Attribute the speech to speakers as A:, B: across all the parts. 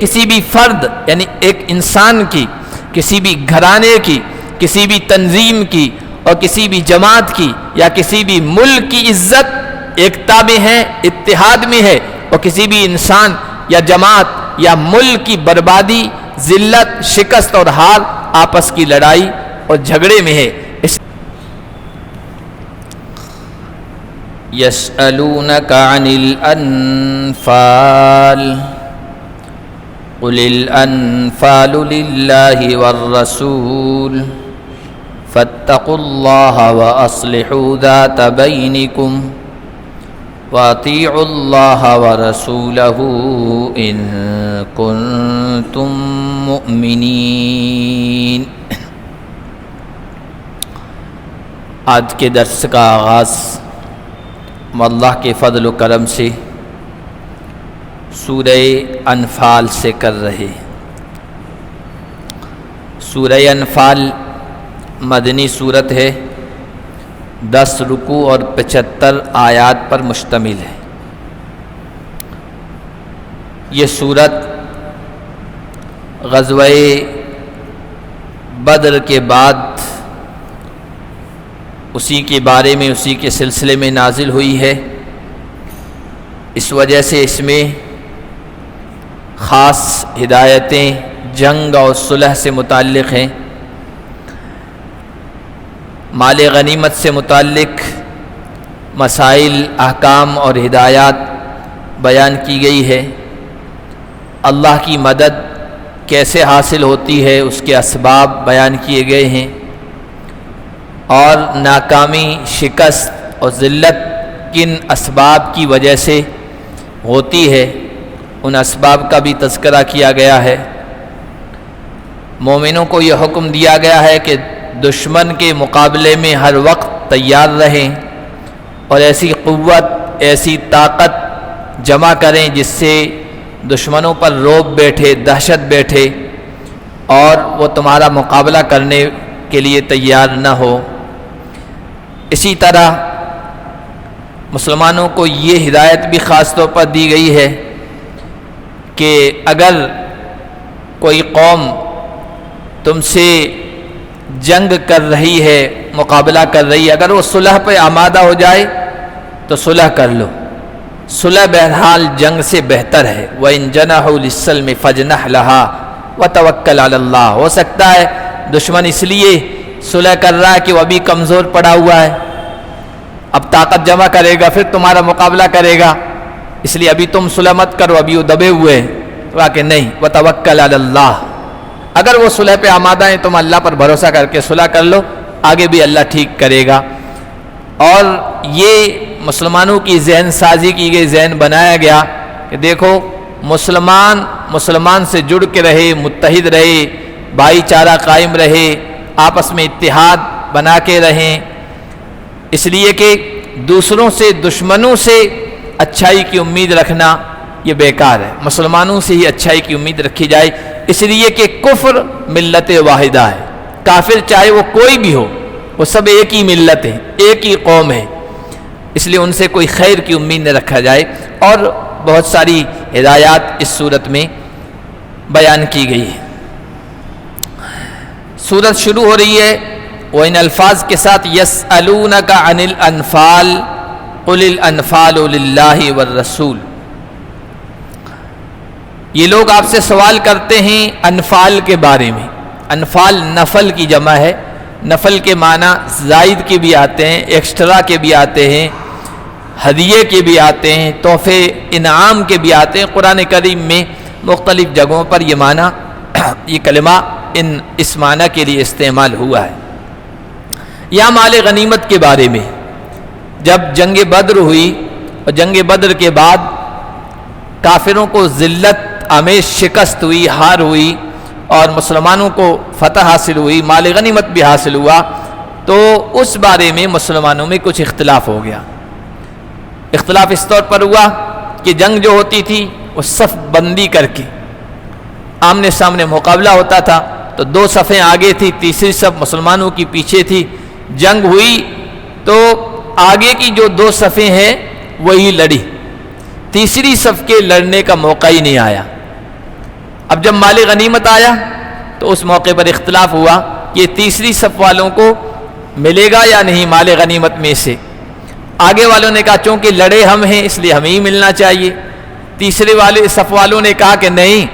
A: کسی بھی فرد یعنی ایک انسان کی، کسی بھی گھرانے کی، کسی بھی تنظیم کی اور کسی بھی جماعت کی یا کسی بھی ملک کی عزت ایکتا میں ہے، اتحاد میں ہے، اور کسی بھی انسان یا جماعت یا ملک کی بربادی، ذلت، شکست اور ہار آپس کی لڑائی اور جھگڑے میں ہے۔
B: يسألونك عن الأنفال قل الأنفال لله والرسول فاتقوا الله وأصلحوا ذات بينكم وأطيعوا الله ورسوله إن كنتم مؤمنين۔
A: آج کے درس کا آغاز اللہ کے فضل و کرم سے سورہ انفال سے کر رہے۔ سورہ انفال مدنی سورت ہے، 10 رکوع اور 75 آیات پر مشتمل ہے۔ یہ سورت غزوہ بدر کے بعد اسی کے بارے میں، اسی کے سلسلے میں نازل ہوئی ہے۔ اس وجہ سے اس میں خاص ہدایتیں جنگ اور صلح سے متعلق ہیں، مال غنیمت سے متعلق مسائل، احکام اور ہدایات بیان کی گئی ہے۔ اللہ کی مدد کیسے حاصل ہوتی ہے اس کے اسباب بیان کیے گئے ہیں، اور ناکامی، شکست اور ذلت کن اسباب کی وجہ سے ہوتی ہے ان اسباب کا بھی تذکرہ کیا گیا ہے۔ مومنوں کو یہ حکم دیا گیا ہے کہ دشمن کے مقابلے میں ہر وقت تیار رہیں اور ایسی قوت، ایسی طاقت جمع کریں جس سے دشمنوں پر رعب بیٹھے، دہشت بیٹھے اور وہ تمہارا مقابلہ کرنے کے لیے تیار نہ ہو۔ اسی طرح مسلمانوں کو یہ ہدایت بھی خاص طور پر دی گئی ہے کہ اگر کوئی قوم تم سے جنگ کر رہی ہے، مقابلہ کر رہی ہے، اگر وہ صلح پہ آمادہ ہو جائے تو صلح کر لو۔ صلح بہرحال جنگ سے بہتر ہے۔ وَإِن جَنَحُوا لِلسَّلْمِ فَاجْنَحْ لَهَا وَتَوَكَّلْ عَلَى اللَّهِ۔ ہو سکتا ہے دشمن اس لیے صلح کر رہا ہے کہ وہ ابھی کمزور پڑا ہوا ہے، اب طاقت جمع کرے گا پھر تمہارا مقابلہ کرے گا، اس لیے ابھی تم صلح مت کرو، ابھی وہ دبے ہوئے ہیں۔ کہ نہیں، وَتَوَكَّلْ عَلَى اللَّهِ، اگر وہ صلح پہ آمادہ ہیں تم اللہ پر بھروسہ کر کے صلح کر لو، آگے بھی اللہ ٹھیک کرے گا۔ اور یہ مسلمانوں کی ذہن سازی کی گئی، ذہن بنایا گیا کہ دیکھو مسلمان سے جڑ کے رہے، متحد رہے، بھائی چارہ قائم رہے، آپس میں اتحاد بنا کے رہیں، اس لیے کہ دوسروں سے، دشمنوں سے اچھائی کی امید رکھنا یہ بیکار ہے۔ مسلمانوں سے ہی اچھائی کی امید رکھی جائے، اس لیے کہ کفر ملت واحدہ ہے، کافر چاہے وہ کوئی بھی ہو، وہ سب ایک ہی ملت ہے، ایک ہی قوم ہے، اس لیے ان سے کوئی خیر کی امید نہ رکھا جائے۔ اور بہت ساری ہدایات اس صورت میں بیان کی گئی ہے۔ سورت شروع ہو رہی ہے وہ ان الفاظ کے ساتھ، یسألونک عن الانفال قل الانفال للہ والرسول۔ یہ لوگ آپ سے سوال کرتے ہیں انفال کے بارے میں۔ انفال نفل کی جمع ہے، نفل کے معنی زائد کے بھی آتے ہیں، ایکسٹرا کے بھی آتے ہیں، ہدیے کے بھی آتے ہیں، تحفے انعام کے بھی آتے ہیں۔ قرآن کریم میں مختلف جگہوں پر یہ معنی، یہ کلمہ اس معنی کے لیے استعمال ہوا ہے۔ یہاں مال غنیمت کے بارے میں، جب جنگ بدر ہوئی اور جنگ بدر کے بعد کافروں کو ذلت آمیز شکست ہوئی، ہار ہوئی اور مسلمانوں کو فتح حاصل ہوئی، مال غنیمت بھی حاصل ہوا، تو اس بارے میں مسلمانوں میں کچھ اختلاف ہو گیا۔ اختلاف اس طور پر ہوا کہ جنگ جو ہوتی تھی وہ صف بندی کر کے آمنے سامنے مقابلہ ہوتا تھا، تو 2 صفیں آگے تھی، تیسری صف مسلمانوں کی پیچھے تھی۔ جنگ ہوئی تو آگے کی جو 2 صفیں ہیں وہی لڑی، تیسری صف کے لڑنے کا موقع ہی نہیں آیا۔ اب جب مال غنیمت آیا تو اس موقع پر اختلاف ہوا کہ تیسری صف والوں کو ملے گا یا نہیں مال غنیمت میں سے. آگے والوں نے کہا چونکہ لڑے ہم ہیں اس لیے ہمیں ہی ملنا چاہیے. تیسرے والے صف والوں نے کہا کہ نہیں،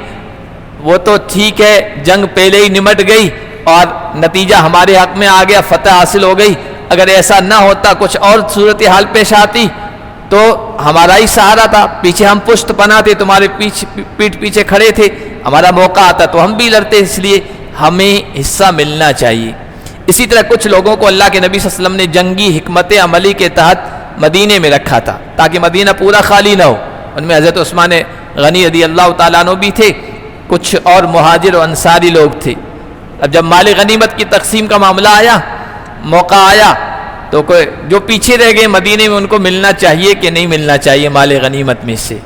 A: وہ تو ٹھیک ہے، جنگ پہلے ہی نمٹ گئی اور نتیجہ ہمارے حق میں آ گیا، فتح حاصل ہو گئی. اگر ایسا نہ ہوتا، کچھ اور صورتحال پیش آتی تو ہمارا ہی سہارا تھا، پیچھے ہم پشت پناہ تھے، تمہارے پیٹھ پیچھے کھڑے تھے، ہمارا موقع آتا تو ہم بھی لڑتے، اس لیے ہمیں حصہ ملنا چاہیے. اسی طرح کچھ لوگوں کو اللہ کے نبی صلی اللہ علیہ وسلم نے جنگی حکمت عملی کے تحت مدینے میں رکھا تھا تاکہ مدینہ پورا خالی نہ ہو. ان میں حضرت عثمان غنی رضی اللہ تعالیٰ عنہ بھی تھے، کچھ اور مہاجر و انصاری لوگ تھے. اب جب مال غنیمت کی تقسیم کا معاملہ آیا، موقع آیا، تو جو پیچھے رہ گئے مدینے میں ان کو ملنا چاہیے کہ نہیں ملنا چاہیے مال غنیمت میں سے،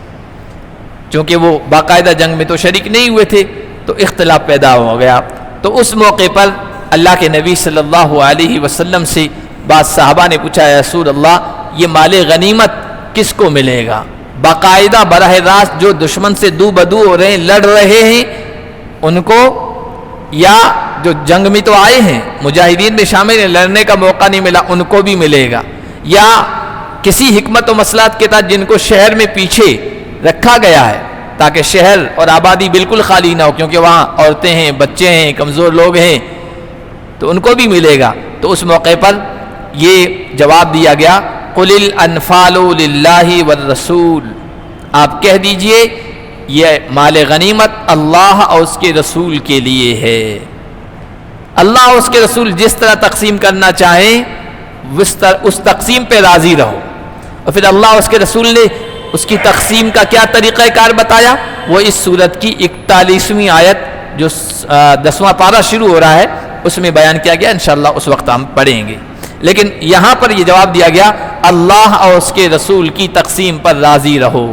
A: چونکہ وہ باقاعدہ جنگ میں تو شریک نہیں ہوئے تھے، تو اختلاف پیدا ہو گیا. تو اس موقع پر اللہ کے نبی صلی اللہ علیہ وسلم سے بعض صحابہ نے پوچھا، یا رسول اللہ یہ مال غنیمت کس کو ملے گا؟ باقاعدہ براہ راست جو دشمن سے دو بدو ہو رہے ہیں، لڑ رہے ہیں، ان کو، یا جو جنگ میں تو آئے ہیں مجاہدین میں شامل ہیں، لڑنے کا موقع نہیں ملا ان کو بھی ملے گا، یا کسی حکمت و مصلحت کے تحت جن کو شہر میں پیچھے رکھا گیا ہے تاکہ شہر اور آبادی بالکل خالی نہ ہو، کیونکہ وہاں عورتیں ہیں، بچے ہیں، کمزور لوگ ہیں، تو ان کو بھی ملے گا. تو اس موقع پر یہ جواب دیا گیا، قُلِ الْأَنْفَالُ لِلَّهِ وَالرَّسُولِ، آپ کہہ دیجئے یہ مال غنیمت اللہ اور اس کے رسول کے لیے ہے. اللہ اور اس کے رسول جس طرح تقسیم کرنا چاہیں اس تقسیم پہ راضی رہو. اور پھر اللہ اور اس کے رسول نے اس کی تقسیم کا کیا طریقہ کار بتایا، وہ اس سورت کی 41ویں آیت جو 10واں پارہ شروع ہو رہا ہے اس میں بیان کیا گیا. انشاءاللہ اس وقت ہم پڑھیں گے. لیکن یہاں پر یہ جواب دیا گیا، اللہ اور اس کے رسول کی تقسیم پر راضی رہو.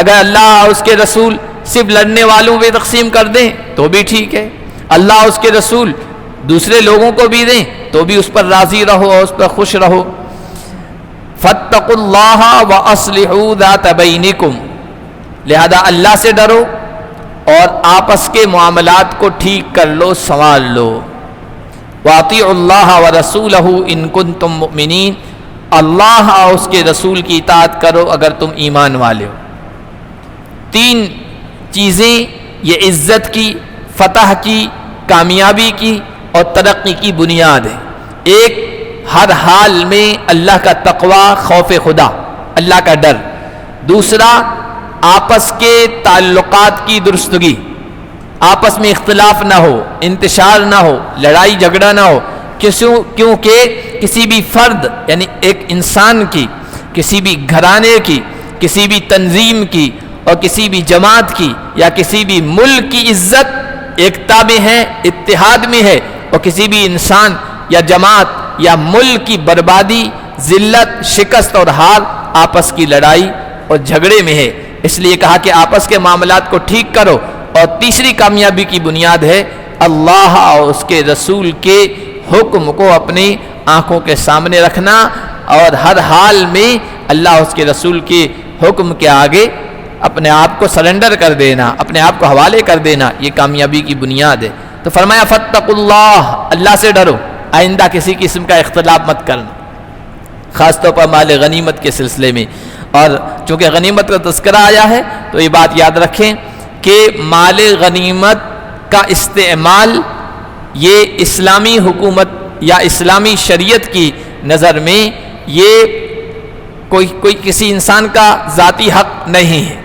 A: اگر اللہ اور اس کے رسول صرف لڑنے والوں پہ تقسیم کر دیں تو بھی ٹھیک ہے، اللہ اور اس کے رسول دوسرے لوگوں کو بھی دیں تو بھی اس پر راضی رہو اور اس پر خوش رہو. فَاتَّقُوا اللَّهَ وَأَصْلِحُوا ذَاتَ بَيْنِكُمْ، لہذا اللہ سے ڈرو اور آپس کے معاملات کو ٹھیک کر لو، سنوار لو. وَأَطِيعُوا اللَّهَ وَرَسُولَهُ إِن كُنتُم مُؤْمِنِينَ، اللہ اور اس کے رسول کی اطاعت کرو اگر تم ایمان والے ہو. 3 چیزیں یہ عزت کی، فتح کی، کامیابی کی اور ترقی کی بنیاد ہے. ایک، ہر حال میں اللہ کا تقوی، خوف خدا، اللہ کا ڈر. دوسرا، آپس کے تعلقات کی درستگی، آپس میں اختلاف نہ ہو، انتشار نہ ہو، لڑائی جھگڑا نہ ہو. کیونکہ کسی بھی فرد یعنی ایک انسان کی، کسی بھی گھرانے کی، کسی بھی تنظیم کی اور کسی بھی جماعت کی یا کسی بھی ملک کی عزت ایکتا میں ہے، اتحاد میں ہے، اور کسی بھی انسان یا جماعت یا ملک کی بربادی، ذلت، شکست اور ہار آپس کی لڑائی اور جھگڑے میں ہے. اس لیے کہا کہ آپس کے معاملات کو ٹھیک کرو. اور تیسری کامیابی کی بنیاد ہے اللہ اور اس کے رسول کے حکم کو اپنی آنکھوں کے سامنے رکھنا اور ہر حال میں اللہ اور اس کے رسول کے حکم کے آگے اپنے آپ کو سرنڈر کر دینا، اپنے آپ کو حوالے کر دینا، یہ کامیابی کی بنیاد ہے. تو فرمایا فَاتَّقُوا اللَّهَ، اللہ سے ڈرو، آئندہ کسی قسم کا اختلاف مت کرنا، خاص طور پر مال غنیمت کے سلسلے میں. اور چونکہ غنیمت کا تذکرہ آیا ہے تو یہ بات یاد رکھیں کہ مال غنیمت کا استعمال یہ اسلامی حکومت یا اسلامی شریعت کی نظر میں یہ کوئی کسی انسان کا ذاتی حق نہیں ہے.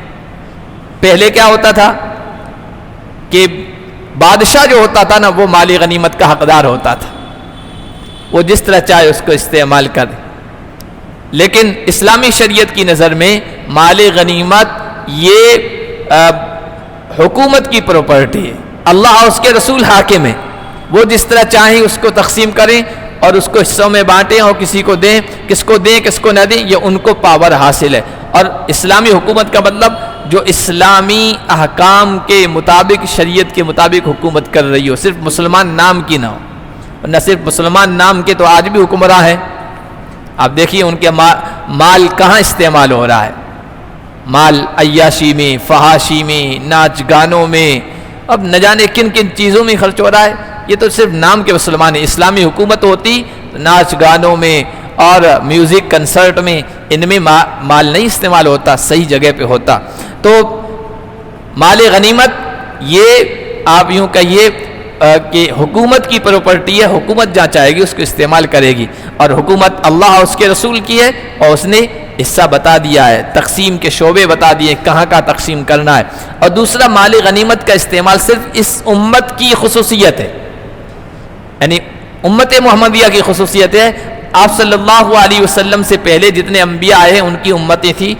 A: پہلے کیا ہوتا تھا کہ بادشاہ جو ہوتا تھا نا وہ مال غنیمت کا حقدار ہوتا تھا، وہ جس طرح چاہے اس کو استعمال کرے. لیکن اسلامی شریعت کی نظر میں مال غنیمت یہ حکومت کی پراپرٹی ہے. اللہ اور اس کے رسول حاکم ہیں، وہ جس طرح چاہیں اس کو تقسیم کریں اور اس کو حصوں میں بانٹیں اور کسی کو دیں، کس کو نہ دیں، یہ ان کو پاور حاصل ہے. اور اسلامی حکومت کا مطلب جو اسلامی احکام کے مطابق، شریعت کے مطابق حکومت کر رہی ہو، صرف مسلمان نام کی نہ ہو. اور نہ صرف مسلمان نام کے تو آج بھی حکمراں ہیں. آپ دیکھیے ان کے مال کہاں استعمال ہو رہا ہے. مال عیاشی میں، فحاشی میں، ناچ گانوں میں، اب نہ جانے کن کن چیزوں میں خرچ ہو رہا ہے. یہ تو صرف نام کے مسلمان ہیں. اسلامی حکومت ہوتی تو ناچ گانوں میں اور میوزک کنسرٹ میں ان میں مال نہیں استعمال ہوتا، صحیح جگہ پہ ہوتا. تو مال غنیمت یہ آپ یوں کہیے کہ حکومت کی پراپرٹی ہے، حکومت جہاں چاہے گی اس کو استعمال کرے گی، اور حکومت اللہ اور اس کے رسول کی ہے، اور اس نے حصہ بتا دیا ہے، تقسیم کے شعبے بتا دیے کہاں کا تقسیم کرنا ہے. اور دوسرا، مال غنیمت کا استعمال صرف اس امت کی خصوصیت ہے، یعنی امت محمدیہ کی خصوصیت ہے. آپ صلی اللہ علیہ وسلم سے پہلے جتنے انبیاء آئے ہیں ان کی امتیں تھیں،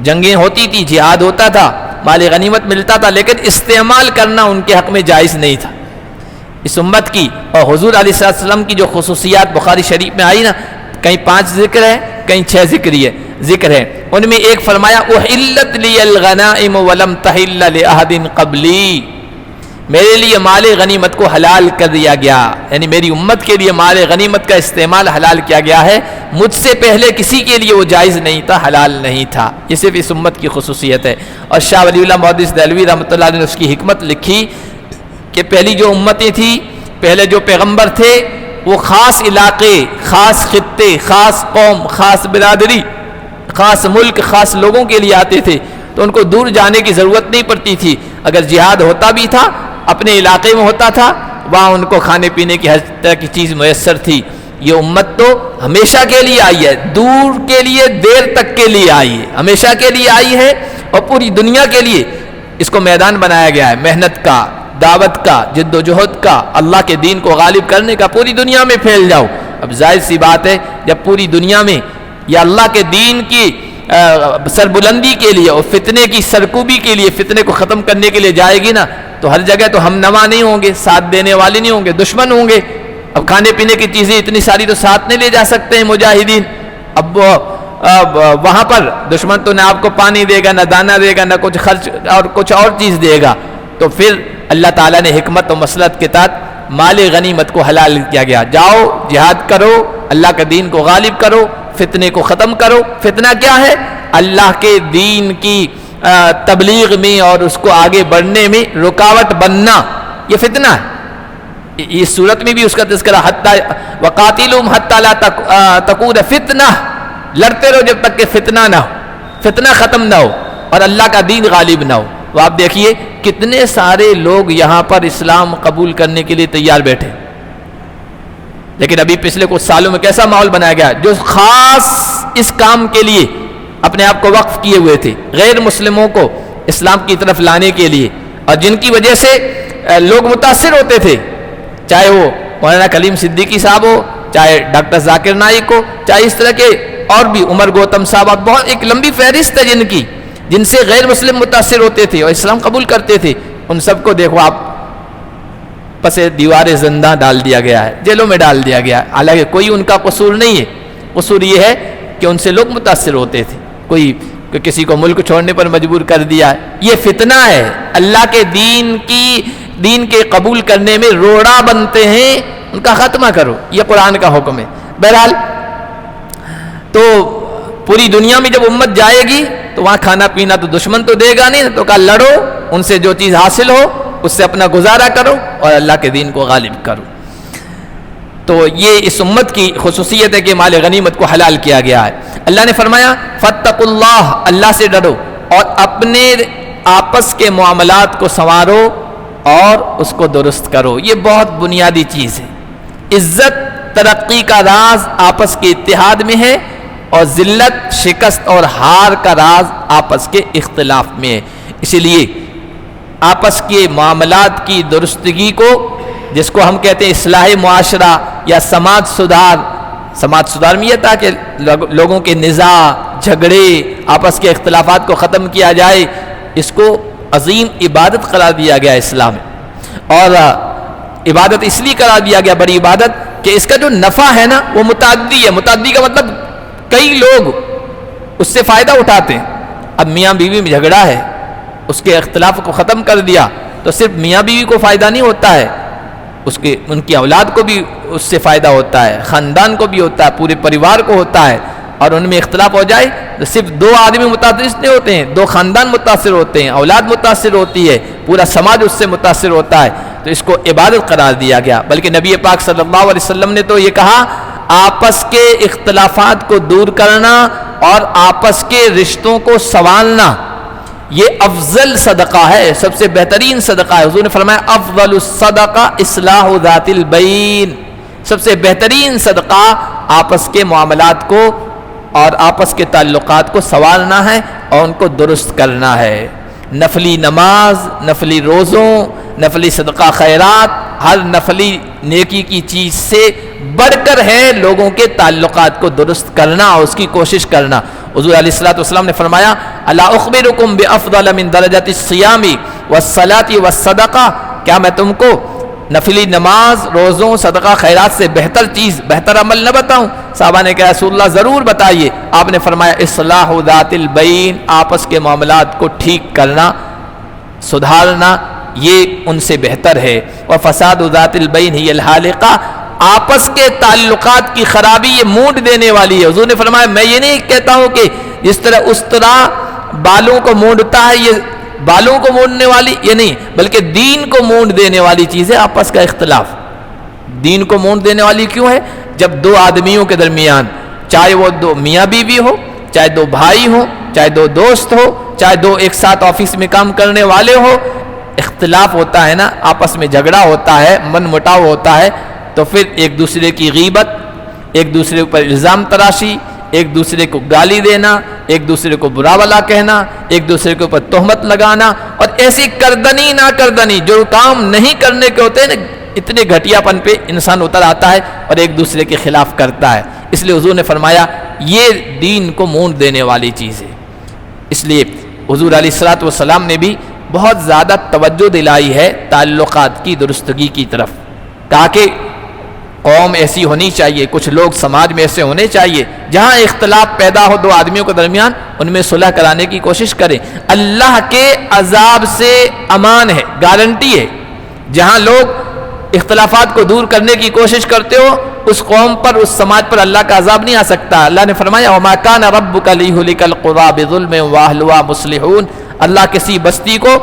A: جنگیں ہوتی تھی، جہاد ہوتا تھا، مال غنیمت ملتا تھا، لیکن استعمال کرنا ان کے حق میں جائز نہیں تھا. اس امت کی اور حضور علیہ السلام کی جو خصوصیات بخاری شریف میں آئی نا، کہیں 5 ذکر ہے، کہیں 6 ذکر ہے. ان میں ایک فرمایا احلت لی الغنائم ولم تحل لأحد قبلی، میرے لیے مال غنیمت کو حلال کر دیا گیا، یعنی میری امت کے لیے مال غنیمت کا استعمال حلال کیا گیا ہے، مجھ سے پہلے کسی کے لیے وہ جائز نہیں تھا، حلال نہیں تھا. یہ صرف اس امت کی خصوصیت ہے. اور شاہ ولی اللہ محدث دہلوی رحمۃ اللہ علیہ نے اس کی حکمت لکھی کہ پہلی جو امتیں تھیں، پہلے جو پیغمبر تھے، وہ خاص علاقے، خاص خطے، خاص قوم، خاص برادری، خاص ملک، خاص لوگوں کے لیے آتے تھے، تو ان کو دور جانے کی ضرورت نہیں پڑتی تھی. اگر جہاد ہوتا بھی تھا اپنے علاقے میں ہوتا تھا، وہاں ان کو کھانے پینے کی ہر طرح کی چیز میسر تھی. یہ امت تو ہمیشہ کے لیے آئی ہے، دور کے لیے، دیر تک کے لیے آئی ہے، ہمیشہ کے لیے آئی ہے، اور پوری دنیا کے لیے اس کو میدان بنایا گیا ہے، محنت کا، دعوت کا، جد و جہد کا، اللہ کے دین کو غالب کرنے کا. پوری دنیا میں پھیل جاؤ. اب ظاہر سی بات ہے جب پوری دنیا میں یا اللہ کے دین کی سربلندی کے لیے اور فتنے کی سرکوبی کے لیے، فتنے کو ختم کرنے کے لیے جائے گی نا، تو ہر جگہ تو ہم نوا نہیں ہوں گے، ساتھ دینے والے نہیں ہوں گے، دشمن ہوں گے. اب کھانے پینے کی چیزیں اتنی ساری تو ساتھ نہیں لے جا سکتے ہیں مجاہدین. اب وہاں پر دشمن تو نہ آپ کو پانی دے گا، نہ دانہ دے گا، نہ کچھ خرچ اور کچھ اور چیز دے گا. تو پھر اللہ تعالیٰ نے حکمت و مصلحت کے تحت مال غنیمت کو حلال کیا گیا. جاؤ جہاد کرو، اللہ کے دین کو غالب کرو، فتنے کو ختم کرو. فتنہ کیا ہے؟ اللہ کے دین کی تبلیغ میں اور اس کو آگے بڑھنے میں رکاوٹ بننا، یہ فتنہ ہے. اس صورت میں بھی اس کا تذکرہ وَقَاتِلُهُمْ حَتَّى لَا تَكُونَ فِتْنَةٌ، لڑتے رہو جب تک کہ فتنہ نہ ہو، فتنہ ختم نہ ہو اور اللہ کا دین غالب نہ ہو. وہ آپ دیکھیے کتنے سارے لوگ یہاں پر اسلام قبول کرنے کے لیے تیار بیٹھے، لیکن ابھی پچھلے کچھ سالوں میں کیسا ماحول بنایا گیا جو خاص اس کام کے لیے اپنے آپ کو وقف کیے ہوئے تھے، غیر مسلموں کو اسلام کی طرف لانے کے لیے، اور جن کی وجہ سے لوگ متاثر ہوتے تھے، چاہے وہ مولانا کلیم صدیقی صاحب ہو، چاہے ڈاکٹر ذاکر نائک ہو، چاہے اس طرح کے اور بھی عمر گوتم صاحب، بہت ایک لمبی فہرست ہے جن سے غیر مسلم متاثر ہوتے تھے اور اسلام قبول کرتے تھے. ان سب کو دیکھو آپ پس دیوار زندہ ڈال دیا گیا ہے، جیلوں میں ڈال دیا گیا ہے. حالانکہ کوئی ان کا قصور نہیں ہے، قصور یہ ہے کہ ان سے لوگ متاثر ہوتے تھے، کوئی کسی کو ملک چھوڑنے پر مجبور کر دیا ہے. یہ فتنہ ہے. اللہ کے دین کے قبول کرنے میں روڑا بنتے ہیں، ان کا خاتمہ کرو، یہ قرآن کا حکم ہے. بہرحال تو پوری دنیا میں جب امت جائے گی تو وہاں کھانا پینا تو دشمن تو دے گا نہیں، تو کہا لڑو، ان سے جو چیز حاصل ہو اس سے اپنا گزارا کرو اور اللہ کے دین کو غالب کرو. تو یہ اس امت کی خصوصیت ہے کہ مال غنیمت کو حلال کیا گیا ہے. اللہ نے فرمایا فاتقوا اللہ، اللہ سے ڈرو اور اپنے آپس کے معاملات کو سنوارو اور اس کو درست کرو. یہ بہت بنیادی چیز ہے. عزت ترقی کا راز آپس کے اتحاد میں ہے، اور ذلت، شکست اور ہار کا راز آپس کے اختلاف میں ہے. اسی لیے آپس کے معاملات کی درستگی کو، جس کو ہم کہتے ہیں اصلاح معاشرہ یا سماج سدھار میں یہ تھا کہ لوگوں کے نزاع، جھگڑے، آپس کے اختلافات کو ختم کیا جائے، اس کو عظیم عبادت قرار دیا گیا اسلام میں. اور عبادت اس لیے قرار دیا گیا بڑی عبادت کہ اس کا جو نفع ہے نا وہ متعدی ہے. متعدی کا مطلب کئی لوگ اس سے فائدہ اٹھاتے ہیں. اب میاں بیوی میں جھگڑا ہے، اس کے اختلاف کو ختم کر دیا تو صرف میاں بیوی کو فائدہ نہیں ہوتا ہے، ان کی اولاد کو بھی اس سے فائدہ ہوتا ہے، خاندان کو بھی ہوتا ہے، پورے پریوار کو ہوتا ہے. اور ان میں اختلاف ہو جائے صرف دو آدمی متاثر نہیں ہوتے ہیں، دو خاندان متاثر ہوتے ہیں، اولاد متاثر ہوتی ہے، پورا سماج اس سے متاثر ہوتا ہے، تو اس کو عبادت قرار دیا گیا۔ بلکہ نبی پاک صلی اللہ علیہ وسلم نے تو یہ کہا آپس کے اختلافات کو دور کرنا اور آپس کے رشتوں کو سنوارنا یہ افضل صدقہ ہے، سب سے بہترین صدقہ ہے۔ حضور نے فرمایا افضل الصدقہ اصلاح ذات البین، سب سے بہترین صدقہ آپس کے معاملات کو اور آپس کے تعلقات کو سنوارنا ہے اور ان کو درست کرنا ہے۔ نفلی نماز، نفلی روزوں، نفلی صدقہ خیرات، ہر نفلی نیکی کی چیز سے بڑھ کر ہے لوگوں کے تعلقات کو درست کرنا اور اس کی کوشش کرنا۔ حضور علیہ الصلوۃ والسلام نے فرمایا الا اخبرکم بافضل من درجات الصیام والصلاۃ والصدقہ، کیا میں تم کو نفلی نماز، روزوں، صدقہ خیرات سے بہتر چیز، بہتر عمل نہ بتاؤں؟ صحابہ نے کہا رسول اللہ ضرور بتائیے۔ آپ نے فرمایا اصلاح ذات البین، آپس کے معاملات کو ٹھیک کرنا، سدھارنا، یہ ان سے بہتر ہے۔ اور فساد ذات البین ہی الحالقہ، آپس کے تعلقات کی خرابی یہ مونڈ دینے والی ہے۔ حضور نے فرمایا میں یہ نہیں کہتا ہوں کہ جس طرح اس طرح بالوں کو مونڈتا ہے، یہ بالوں کو مونڈنے والی یہ نہیں، بلکہ دین کو مونڈ دینے والی چیز ہے آپس کا اختلاف۔ دین کو مونڈ دینے والی کیوں ہے؟ جب دو آدمیوں کے درمیان، چاہے وہ دو میاں بیوی ہو، چاہے دو بھائی ہو، چاہے دو دوست ہو، چاہے دو ایک ساتھ آفس میں کام کرنے والے ہو، اختلاف ہوتا ہے نا، آپس میں جھگڑا ہوتا ہے، من مٹاؤ ہوتا ہے، تو پھر ایک دوسرے کی غیبت، ایک دوسرے پر الزام تراشی، ایک دوسرے کو گالی دینا، ایک دوسرے کو برا بھلا کہنا، ایک دوسرے کے اوپر تہمت لگانا، اور ایسی کردنی نا کردنی جو کام نہیں کرنے کے ہوتے ہیں نا، اتنے گھٹیا پن پہ انسان اتر آتا ہے اور ایک دوسرے کے خلاف کرتا ہے۔ اس لیے حضور نے فرمایا یہ دین کو مونڈ دینے والی چیز ہے۔ اس لیے حضور علیہ الصلوۃ والسلام نے بھی بہت زیادہ توجہ دلائی ہے تعلقات کی درستگی کی طرف، تاکہ قوم ایسی ہونی چاہیے، کچھ لوگ سماج میں ایسے ہونے چاہیے جہاں اختلاف پیدا ہو دو آدمیوں کے درمیان ان میں صلح کرانے کی کوشش کریں۔ اللہ کے عذاب سے امان ہے، گارنٹی ہے۔ جہاں لوگ اختلافات کو دور کرنے کی کوشش کرتے ہو اس قوم پر، اس سماج پر اللہ کا عذاب نہیں آ سکتا۔ اللہ نے فرمایا وَمَا كَانَ رَبُّكَ لِيُهْلِكَ الْقُرَىٰ بِظُلْمٍ وَأَهْلُهَا مُصْلِحُونَ، اللہ کسی بستی کو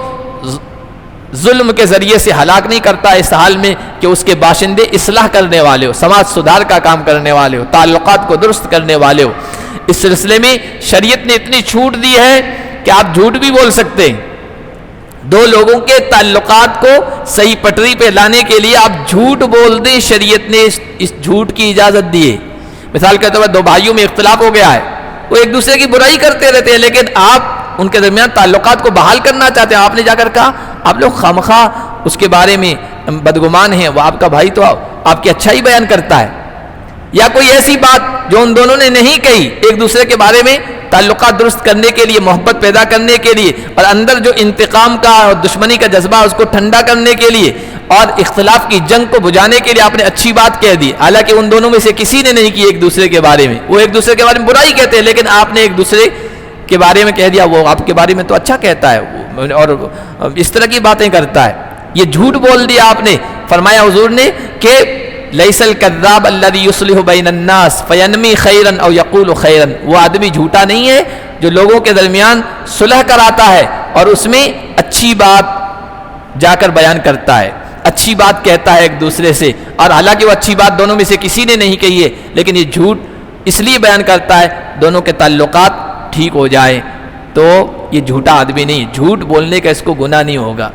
A: ظلم کے ذریعے سے ہلاک نہیں کرتا اس حال میں کہ اس کے باشندے اصلاح کرنے والے ہو، سماج سدھار کا کام کرنے والے ہو، تعلقات کو درست کرنے والے ہو۔ اس سلسلے میں شریعت نے اتنی چھوٹ دی ہے کہ آپ جھوٹ بھی بول سکتے ہیں۔ دو لوگوں کے تعلقات کو صحیح پٹری پہ لانے کے لیے آپ جھوٹ بول دیں، شریعت نے اس جھوٹ کی اجازت دی ہے۔ مثال کے طور پر دو بھائیوں میں اختلاف ہو گیا ہے، وہ ایک دوسرے کی برائی کرتے رہتے ہیں، لیکن آپ ان کے درمیان تعلقات کو بحال کرنا چاہتے ہیں۔ آپ نے جا کر کہا آپ لوگ خامخواہ اس کے بارے میں بدگمان ہیں، وہ آپ کا بھائی تو آپ کی اچھائی بیان کرتا ہے، یا کوئی ایسی بات جو ان دونوں نے نہیں کہی، ایک دوسرے کے بارے میں تعلقات درست کرنے کے لیے، محبت پیدا کرنے کے لیے، اور اندر جو انتقام کا اور دشمنی کا جذبہ اس کو ٹھنڈا کرنے کے لیے اور اختلاف کی جنگ کو بجھانے کے لیے آپ نے اچھی بات کہہ دی، حالانکہ ان دونوں میں سے کسی نے نہیں کی ایک دوسرے کے بارے میں، وہ ایک دوسرے کے بارے میں برائی کہتے ہیں، لیکن آپ نے ایک دوسرے کے بارے میں کہہ دیا وہ آپ کے بارے میں تو اچھا کہتا ہے اور اس طرح کی باتیں کرتا ہے، یہ جھوٹ بول دیا آپ نے۔ فرمایا حضور نے کہ لیس الکذاب الذی یصلح بین الناس فینمی خیرا او یقول خیرا، وہ آدمی جھوٹا نہیں ہے جو لوگوں کے درمیان صلح کراتا ہے اور اس میں اچھی بات جا کر بیان کرتا ہے، اچھی بات کہتا ہے ایک دوسرے سے، اور حالانکہ وہ اچھی بات دونوں میں سے کسی نے نہیں کہی ہے، لیکن یہ جھوٹ اس لیے بیان کرتا ہے دونوں کے تعلقات ٹھیک ہو جائے، تو یہ جھوٹا آدمی نہیں، جھوٹ بولنے کا اس کو گناہ نہیں ہوگا۔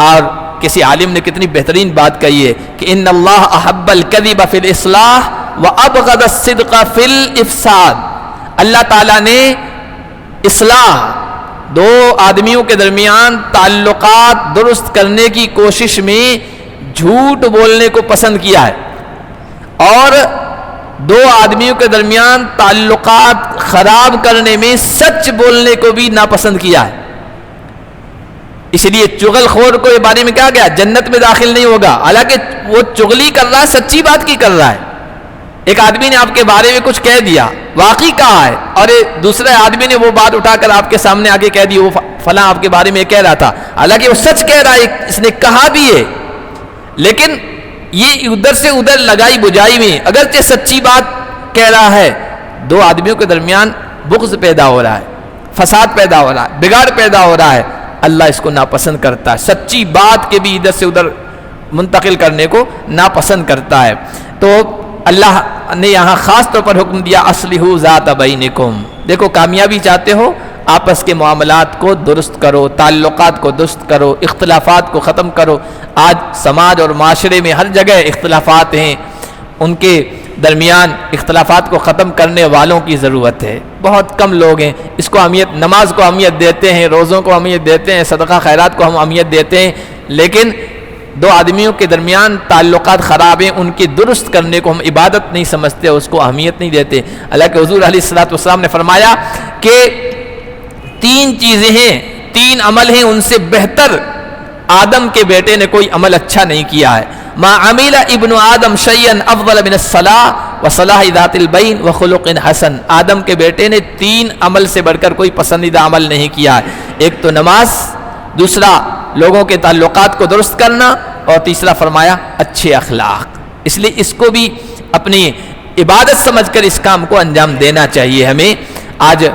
A: اور کسی عالم نے کتنی بہترین بات کہی ہے کہ ان اللہ احب الکذب فی الاصلاح وابغض الصدق فی الافساد، اللہ تعالیٰ نے اصلاح، دو آدمیوں کے درمیان تعلقات درست کرنے کی کوشش میں جھوٹ بولنے کو پسند کیا ہے، اور دو آدمیوں کے درمیان تعلقات خراب کرنے میں سچ بولنے کو بھی ناپسند کیا ہے۔ اس لیے چغل خور کو یہ بارے میں کہا گیا جنت میں داخل نہیں ہوگا، حالانکہ وہ چغلی کر رہا ہے، سچی بات کی کر رہا ہے۔ ایک آدمی نے آپ کے بارے میں کچھ کہہ دیا، واقعی کہا ہے، اور دوسرے آدمی نے وہ بات اٹھا کر آپ کے سامنے آگے کہہ دی وہ فلاں آپ کے بارے میں کہہ رہا تھا، حالانکہ وہ سچ کہہ رہا ہے، اس نے کہا بھی ہے، لیکن یہ ادھر سے ادھر لگائی بجائی میں اگرچہ سچی بات کہہ رہا ہے، دو آدمیوں کے درمیان بغض پیدا ہو رہا ہے، فساد پیدا ہو رہا ہے، بگاڑ پیدا ہو رہا ہے، اللہ اس کو ناپسند کرتا ہے، سچی بات کے بھی ادھر سے ادھر منتقل کرنے کو ناپسند کرتا ہے۔ تو اللہ نے یہاں خاص طور پر حکم دیا اصلحوا ذات بینکم، دیکھو کامیابی چاہتے ہو آپس کے معاملات کو درست کرو، تعلقات کو درست کرو، اختلافات کو ختم کرو۔ آج سماج اور معاشرے میں ہر جگہ اختلافات ہیں، ان کے درمیان اختلافات کو ختم کرنے والوں کی ضرورت ہے، بہت کم لوگ ہیں اس کو اہمیت، نماز کو اہمیت دیتے ہیں، روزوں کو اہمیت دیتے ہیں، صدقہ خیرات کو ہم اہمیت دیتے ہیں، لیکن دو آدمیوں کے درمیان تعلقات خراب ہیں، ان کی درست کرنے کو ہم عبادت نہیں سمجھتے، اس کو اہمیت نہیں دیتے۔ حالانکہ حضور علیہ السلام نے فرمایا کہ 3 چیزیں ہیں، 3 عمل ہیں، ان سے بہتر آدم کے بیٹے نے کوئی عمل اچھا نہیں کیا ہے۔ ما عمل ابن آدم شیئا افضل من الصلاۃ وصلاح ذات البین وخلق حسن، آدم کے بیٹے نے 3 عمل سے بڑھ کر کوئی پسندیدہ عمل نہیں کیا ہے، ایک تو نماز، دوسرا لوگوں کے تعلقات کو درست کرنا، اور تیسرا فرمایا اچھے اخلاق۔ اس لیے اس کو بھی اپنی عبادت سمجھ کر اس کام کو انجام دینا چاہیے ہمیں۔ آج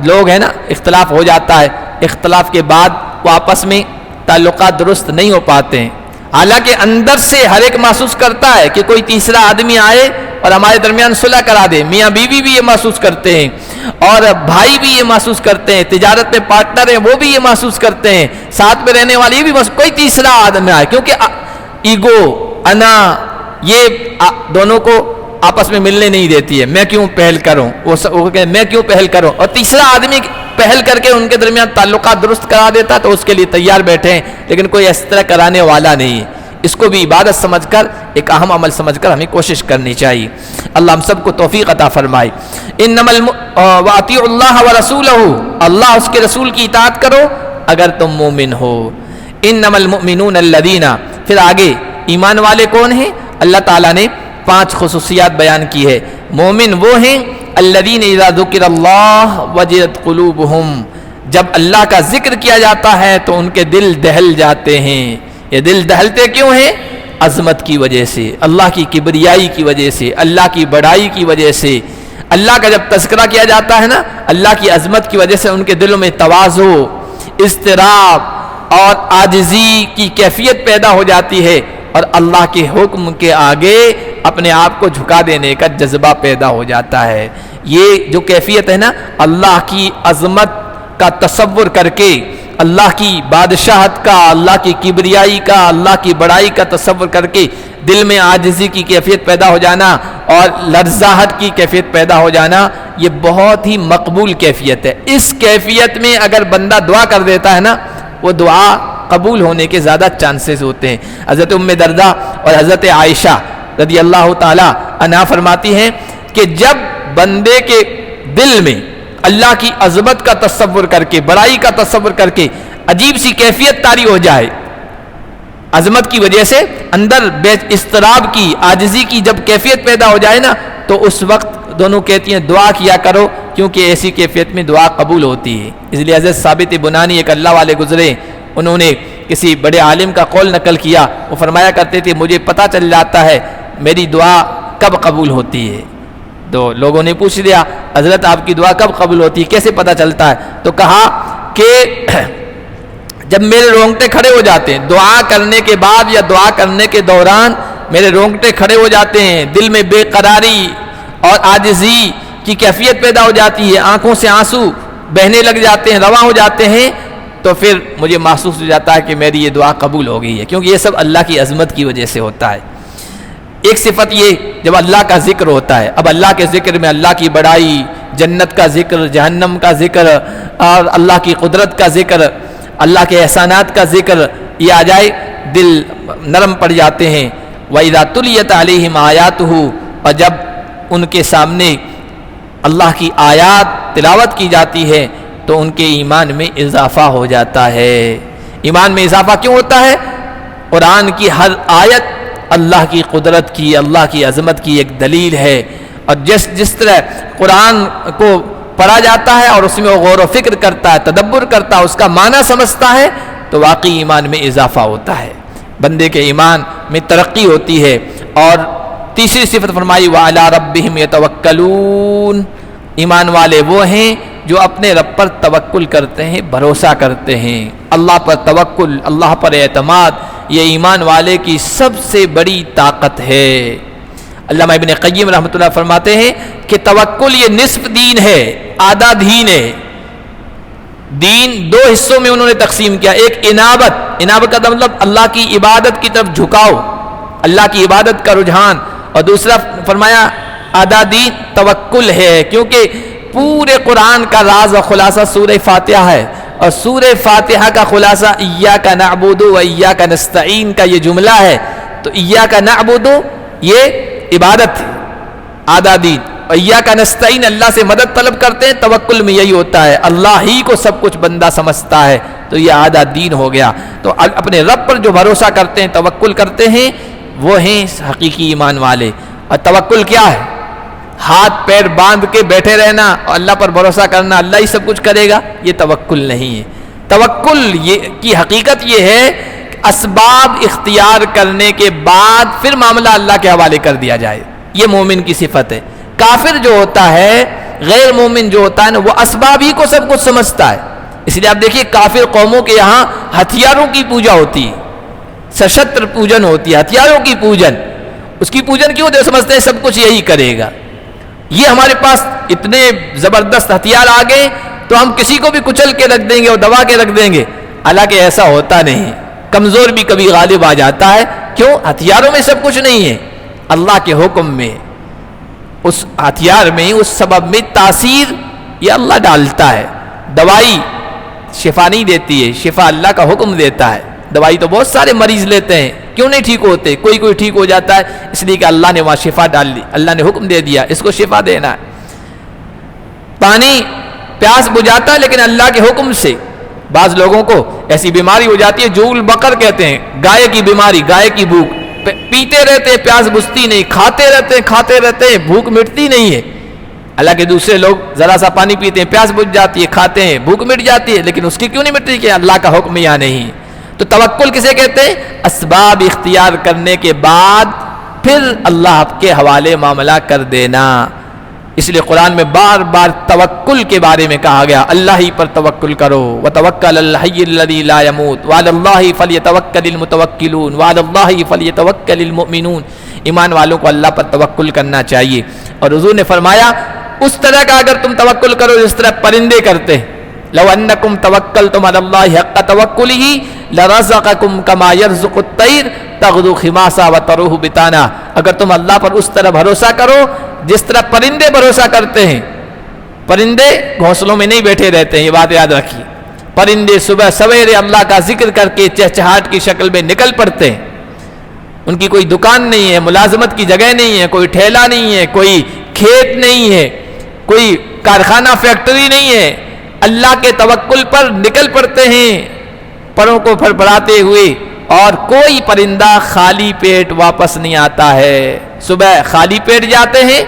A: لوگ ہیں نا، اختلاف ہو جاتا ہے، اختلاف کے بعد وہ آپس میں تعلقات درست نہیں ہو پاتے ہیں، حالانکہ اندر سے ہر ایک محسوس کرتا ہے کہ کوئی تیسرا آدمی آئے اور ہمارے درمیان صلح کرا دے۔ میاں بیوی بھی یہ محسوس کرتے ہیں، اور بھائی بھی یہ محسوس کرتے ہیں، تجارت میں پارٹنر ہیں وہ بھی یہ محسوس کرتے ہیں، ساتھ میں رہنے والے بھی کوئی تیسرا آدمی آئے، کیونکہ ایگو، انا، یہ دونوں کو آپس میں ملنے نہیں دیتی ہے۔ میں کیوں پہل کروں، وہ کہ میں کیوں پہل کروں، اور تیسرا آدمی پہل کر کے ان کے درمیان تعلقات درست کرا دیتا تو اس کے لیے تیار بیٹھے ہیں، لیکن کوئی اس طرح کرانے والا نہیں ہے۔ اس کو بھی عبادت سمجھ کر، ایک اہم عمل سمجھ کر ہمیں کوشش کرنی چاہیے۔ اللہ ہم سب کو توفیق عطا فرمائے۔ وَأَطِيعُوا اللَّهَ وَرَسُولَهُ، اللہ اس کے رسول کی اطاعت کرو اگر تم مومن ہو۔ انما المؤمنون الذین، پھر آگے ایمان والے کون ہیں؟ اللہ تعالیٰ نے 5 خصوصیات بیان کی ہے۔ مومن وہ ہیں الذین اذا ذکر اللہ وجلت قلوبہم، جب اللہ کا ذکر کیا جاتا ہے تو ان کے دل دہل جاتے ہیں۔ یہ دل دہلتے کیوں ہیں؟ عظمت کی وجہ سے، اللہ کی کبریائی کی وجہ سے، اللہ کی بڑائی کی وجہ سے۔ اللہ کا جب تذکرہ کیا جاتا ہے نا، اللہ کی عظمت کی وجہ سے ان کے دلوں میں تواضع، اضطراب اور عاجزی کی کیفیت پیدا ہو جاتی ہے، اور اللہ کے حکم کے آگے اپنے آپ کو جھکا دینے کا جذبہ پیدا ہو جاتا ہے۔ یہ جو کیفیت ہے نا، اللہ کی عظمت کا تصور کر کے، اللہ کی بادشاہت کا، اللہ کی کبریائی کا، اللہ کی بڑائی کا تصور کر کے دل میں عاجزی کی کیفیت پیدا ہو جانا اور لرزاہٹ کی کیفیت پیدا ہو جانا، یہ بہت ہی مقبول کیفیت ہے۔ اس کیفیت میں اگر بندہ دعا کر دیتا ہے نا، وہ دعا قبول ہونے کے زیادہ چانسز ہوتے ہیں۔ حضرت ام درداء اور حضرت عائشہ رضی اللہ تعالی عنہا فرماتی ہیں کہ جب بندے کے دل میں اللہ کی عظمت کا تصور کر کے، بڑائی کا تصور کر کے عجیب سی کیفیت طاری ہو جائے، عظمت کی وجہ سے اندر بے اضطراب کی، عاجزی کی جب کیفیت پیدا ہو جائے نا، تو اس وقت دونوں کہتی ہیں دعا کیا کرو، کیونکہ ایسی کیفیت میں دعا قبول ہوتی ہے۔ اس لیے حضرت ثابت بنانی ایک اللہ والے گزرے، انہوں نے کسی بڑے عالم کا قول نقل کیا، وہ فرمایا کرتے تھے مجھے پتہ چل جاتا ہے میری دعا کب قبول ہوتی ہے۔ تو لوگوں نے پوچھ لیا حضرت آپ کی دعا کب قبول ہوتی ہے، کیسے پتہ چلتا ہے؟ تو کہا کہ جب میرے رونگٹے کھڑے ہو جاتے ہیں دعا کرنے کے بعد یا دعا کرنے کے دوران، میرے رونگٹے کھڑے ہو جاتے ہیں، دل میں بے قراری اور عاجزی کی کیفیت پیدا ہو جاتی ہے، آنکھوں سے آنسو بہنے لگ جاتے ہیں، رواں ہو جاتے ہیں، تو پھر مجھے محسوس ہو جاتا ہے کہ میری یہ دعا قبول ہو گئی ہے، کیونکہ یہ سب اللہ کی عظمت کی وجہ سے ہوتا ہے۔ ایک صفت یہ جب اللہ کا ذکر ہوتا ہے، اب اللہ کے ذکر میں اللہ کی بڑائی، جنت کا ذکر، جہنم کا ذکر اور اللہ کی قدرت کا ذکر، اللہ کے احسانات کا ذکر یہ آ جائے، دل نرم پڑ جاتے ہیں۔ وَإِذَا تُلِيَتْ عَلَيْهِمْ آيَاتُهُ، اور جب ان کے سامنے اللہ کی آیات تلاوت کی جاتی ہے تو ان کے ایمان میں اضافہ ہو جاتا ہے۔ ایمان میں اضافہ کیوں ہوتا ہے؟ قرآن کی ہر آیت اللہ کی قدرت کی، اللہ کی عظمت کی ایک دلیل ہے، اور جس طرح قرآن کو پڑھا جاتا ہے اور اس میں وہ غور و فکر کرتا ہے، تدبر کرتا ہے، اس کا معنی سمجھتا ہے، تو واقعی ایمان میں اضافہ ہوتا ہے، بندے کے ایمان میں ترقی ہوتی ہے۔ اور تیسری صفت فرمائی وَعَلَىٰ رَبِّهِمْ يَتَوَكَّلُونَ، ایمان والے وہ ہیں جو اپنے رب پر توکل کرتے ہیں، بھروسہ کرتے ہیں۔ اللہ پر توکل، اللہ پر اعتماد، یہ ایمان والے کی سب سے بڑی طاقت ہے۔ علامہ ابن قیم رحمۃ اللہ فرماتے ہیں کہ توکل یہ نصف دین ہے، آدھا دین ہے۔ دین دو حصوں میں انہوں نے تقسیم کیا، ایک انابت کا مطلب اللہ کی عبادت کی طرف جھکاؤ، اللہ کی عبادت کا رجحان، اور دوسرا فرمایا آدھا دین توکل ہے، کیونکہ پورے قرآن کا راز و خلاصہ سورہ فاتحہ ہے، اور سورہ فاتحہ کا خلاصہ ایاک نعبد و ایاک نستعین کا یہ جملہ ہے۔ تو ایاک نعبد یہ عبادت ہے، آدھا دین، اور ایاک نستعین اللہ سے مدد طلب کرتے ہیں، توکل میں یہی ہوتا ہے، اللہ ہی کو سب کچھ بندہ سمجھتا ہے، تو یہ آدھا دین ہو گیا۔ تو اپنے رب پر جو بھروسہ کرتے ہیں، توکل کرتے ہیں، وہ ہیں حقیقی ایمان والے۔ اور توکل کیا ہے؟ ہاتھ پیر باندھ کے بیٹھے رہنا اور اللہ پر بھروسہ کرنا، اللہ ہی سب کچھ کرے گا، یہ توکل نہیں ہے۔ توکل کی حقیقت یہ ہے کہ اسباب اختیار کرنے کے بعد پھر معاملہ اللہ کے حوالے کر دیا جائے، یہ مومن کی صفت ہے۔ کافر جو ہوتا ہے، غیر مومن جو ہوتا ہے نا، وہ اسباب ہی کو سب کچھ سمجھتا ہے۔ اس لیے آپ دیکھیے کافر قوموں کے یہاں ہتھیاروں کی پوجا ہوتی ہے، سشتر پوجن ہوتی ہے، ہتھیاروں کی پوجن۔ اس کی پوجن کیوں ہوتے؟ سمجھتے ہیں سب کچھ یہی کرے گا۔ یہ ہمارے پاس اتنے زبردست ہتھیار آ گئے تو ہم کسی کو بھی کچل کے رکھ دیں گے اور دبا کے رکھ دیں گے، حالانکہ ایسا ہوتا نہیں، کمزور بھی کبھی غالب آ جاتا ہے۔ کیوں؟ ہتھیاروں میں سب کچھ نہیں ہے، اللہ کے حکم میں، اس ہتھیار میں، اس سبب میں تاثیر یہ اللہ ڈالتا ہے۔ دوائی شفا نہیں دیتی ہے، شفا اللہ کا حکم دیتا ہے۔ دوائی تو بہت سارے مریض لیتے ہیں، کیوں نہیں ٹھیک ہوتے؟ کوئی ٹھیک ہو جاتا ہے، اس لیے کہ اللہ نے وہاں شفا ڈال دی، اللہ نے حکم دے دیا اس کو شفا دینا ہے۔ پانی پیاس بجھاتا ہے لیکن اللہ کے حکم سے۔ بعض لوگوں کو ایسی بیماری ہو جاتی ہے، جول بقر کہتے ہیں، گائے کی بیماری، گائے کی بھوک، پیتے رہتے ہیں پیاس بجھتی نہیں، کھاتے رہتے ہیں بھوک مٹتی نہیں ہے۔ حالانکہ دوسرے لوگ ذرا سا پانی پیتے ہیں پیاس بجھ جاتی ہے، کھاتے ہیں بھوک مٹ جاتی ہے، لیکن اس کی کیوں نہیں مٹتی؟ کہ اللہ کا حکم یا نہیں۔ تو توکل کسے کہتے ہیں؟ اسباب اختیار کرنے کے بعد پھر اللہ کے حوالے معاملہ کر دینا۔ اس لیے قرآن میں بار بار توکل کے بارے میں کہا گیا، اللہ ہی پر توکل کرو، وتوکل علی الحی الذی لا یموت وعلی اللہ فلیتوکل المتوکلون وعلی اللہ فلیتوکل المؤمنون۔ ایمان والوں کو اللہ پر توکل کرنا چاہیے۔ اور حضور نے فرمایا اس طرح کا اگر تم توکل کرو جس طرح پرندے کرتے ہیں، لو انکم توکلتم علی اللہ حق توکلہ لرزقکم کما یرزق الطیر تغدو خماسا وتروح بطانا۔ اگر تم اللہ پر اس طرح بھروسہ کرو جس طرح پرندے بھروسہ کرتے ہیں۔ پرندے گھونسلوں میں نہیں بیٹھے رہتے ہیں، یہ بات یاد رکھیے۔ پرندے صبح سویرے اللہ کا ذکر کر کے چہچہاٹ کی شکل میں نکل پڑتے ہیں۔ ان کی کوئی دکان نہیں ہے، ملازمت کی جگہ نہیں ہے، کوئی ٹھیلا نہیں ہے، کوئی کھیت نہیں ہے، کوئی کارخانہ فیکٹری نہیں ہے، اللہ کے توکل پر نکل پڑتے ہیں پروں کو پھڑپڑاتے ہوئے، اور کوئی پرندہ خالی پیٹ واپس نہیں آتا ہے۔ صبح خالی پیٹ جاتے ہیں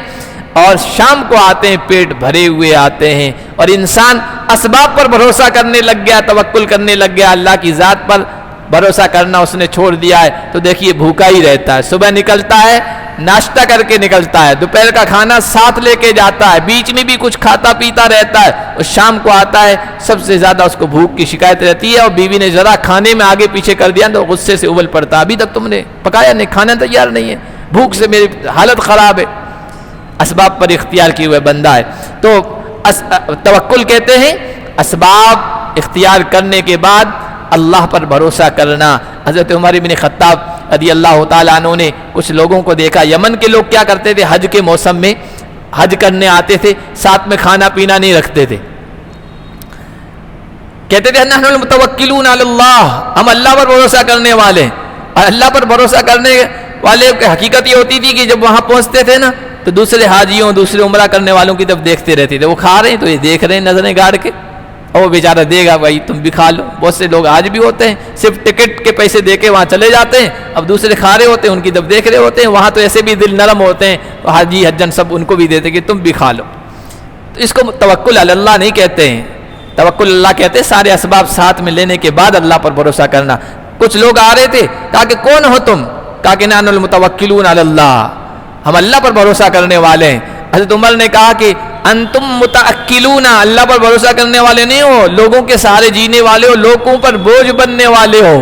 A: اور شام کو آتے ہیں پیٹ بھرے ہوئے آتے ہیں۔ اور انسان اسباب پر بھروسہ کرنے لگ گیا، توکل کرنے لگ گیا، اللہ کی ذات پر بھروسہ کرنا اس نے چھوڑ دیا ہے، تو دیکھیے بھوکا ہی رہتا ہے۔ صبح نکلتا ہے ناشتہ کر کے نکلتا ہے، دوپہر کا کھانا ساتھ لے کے جاتا ہے، بیچ میں بھی کچھ کھاتا پیتا رہتا ہے، اور شام کو آتا ہے سب سے زیادہ اس کو بھوک کی شکایت رہتی ہے، اور بیوی نے ذرا کھانے میں آگے پیچھے کر دیا تو غصے سے ابل پڑتا ہے، ابھی تک تم نے پکایا نہیں، کھانا تیار نہیں ہے، بھوک سے میری حالت خراب ہے۔ اسباب پر اختیار کیے ہوئے بندہ ہے۔ تو توکل کہتے ہیں اسباب اختیار کرنے کے بعد اللہ پر بھروسہ کرنا۔ حضرت عمر بن خطاب رضی اللہ تعالیٰ عنہ نے کچھ لوگوں کو دیکھا، یمن کے لوگ کیا کرتے تھے، حج کے موسم میں حج کرنے آتے تھے، ساتھ میں کھانا پینا نہیں رکھتے تھے، کہتے تھے نحن المتوکلون علی اللہ، ہم اللہ پر بھروسہ کرنے والے ہیں۔ اور اللہ پر بھروسہ کرنے والے کی حقیقت یہ ہوتی تھی کہ جب وہاں پہنچتے تھے نا تو دوسرے حاجیوں دوسرے عمرہ کرنے والوں کی طرف دیکھتے رہتے تھے، وہ کھا رہے ہیں تو یہ دیکھ رہے ہیں نظریں گاڑ کے، اور وہ بیچارہ دے گا بھائی تم بھی کھا لو۔ بہت سے لوگ آج بھی ہوتے ہیں صرف ٹکٹ کے پیسے دے کے وہاں چلے جاتے ہیں، اب دوسرے کھا رہے ہوتے ہیں ان کی طرف دیکھ رہے ہوتے ہیں، وہاں تو ایسے بھی دل نرم ہوتے ہیں، حاجی حجن سب ان کو بھی دیتے کہ تم بھی کھا لو۔ تو اس کو توکل علی اللہ نہیں کہتے ہیں، توکل اللہ کہتے ہیں سارے اسباب ساتھ میں لینے کے بعد اللہ پر بھروسہ کرنا۔ کچھ لوگ آ رہے تھے، کہا کہ کون ہو تم؟ کہا کہ نحن المتوکلون علی اللہ، ہم اللہ پر بھروسہ کرنے والے ہیں۔ حضرت عمر نے کہا کہ انتم متأکلون، اللہ پر بھروسہ کرنے والے نہیں ہو، لوگوں کے سہارے جینے والے ہو، لوگوں پر بوجھ بننے والے ہو،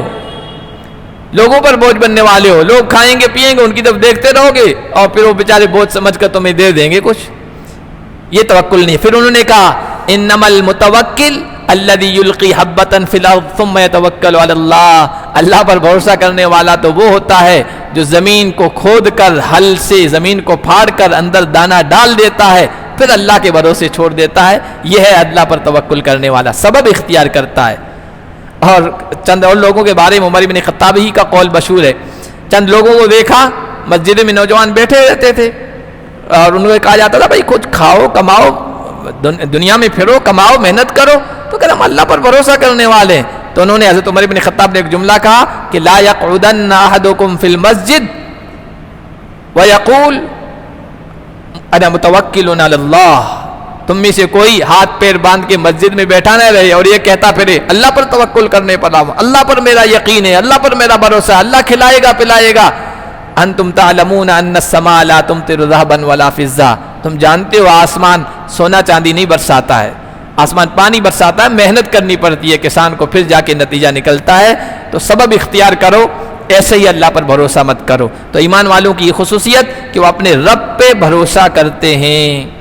A: لوگوں پر بوجھ بننے والے ہو، لوگ کھائیں گے پیئیں گے ان کی طرف دیکھتے رہو گے اور پھر وہ بیچارے بوجھ سمجھ کر تمہیں دے دیں گے کچھ، یہ توکل نہیں۔ پھر انہوں نے کہا انما المتوکل الذی یلقی حبۃ فی الارض ثم یتوکل علی اللہ، اللہ پر بھروسہ کرنے والا تو وہ ہوتا ہے جو زمین کو کھود کر ہل سے زمین کو پھاڑ کر اندر دانہ ڈال دیتا ہے پھر اللہ کے بھروسے چھوڑ دیتا ہے، یہ ہے اللہ پر توکل کرنے والا، سبب اختیار کرتا ہے۔ اور چند اور لوگوں کے بارے میں عمر بن خطاب ہی کا قول مشہور ہے، چند لوگوں کو دیکھا مسجد میں نوجوان بیٹھے رہتے تھے اور انہوں نے کہا جاتا تھا بھائی کچھ کھاؤ کماؤ، دنیا میں پھرو کماؤ محنت کرو، تو کہ ہم اللہ پر بھروسہ کرنے والے ہیں۔ تو انہوں نے حضرت عمر بن خطاب نے ایک جملہ کہا کہ لا یقعدن احدکم فی المسجد ویقول انا متوکل علی اللہ، تم میں سے کوئی ہاتھ پیر باندھ کے مسجد میں بیٹھا نہ رہے اور یہ کہتا پھرے اللہ پر توکل کرنے پر ہوں، اللہ پر میرا یقین ہے، اللہ پر میرا بھروسہ، اللہ کھلائے گا پلائے گا۔ انتم تعلمون ان السماء لا تمطر ذهبا ولا فضة، تم جانتے ہو آسمان سونا چاندی نہیں برساتا ہے، آسمان پانی برساتا ہے، محنت کرنی پڑتی ہے کسان کو، پھر جا کے نتیجہ نکلتا ہے۔ تو سبب اختیار کرو، ایسے ہی اللہ پر بھروسہ مت کرو۔ تو ایمان والوں کی یہ خصوصیت کہ وہ اپنے رب پہ بھروسہ کرتے ہیں۔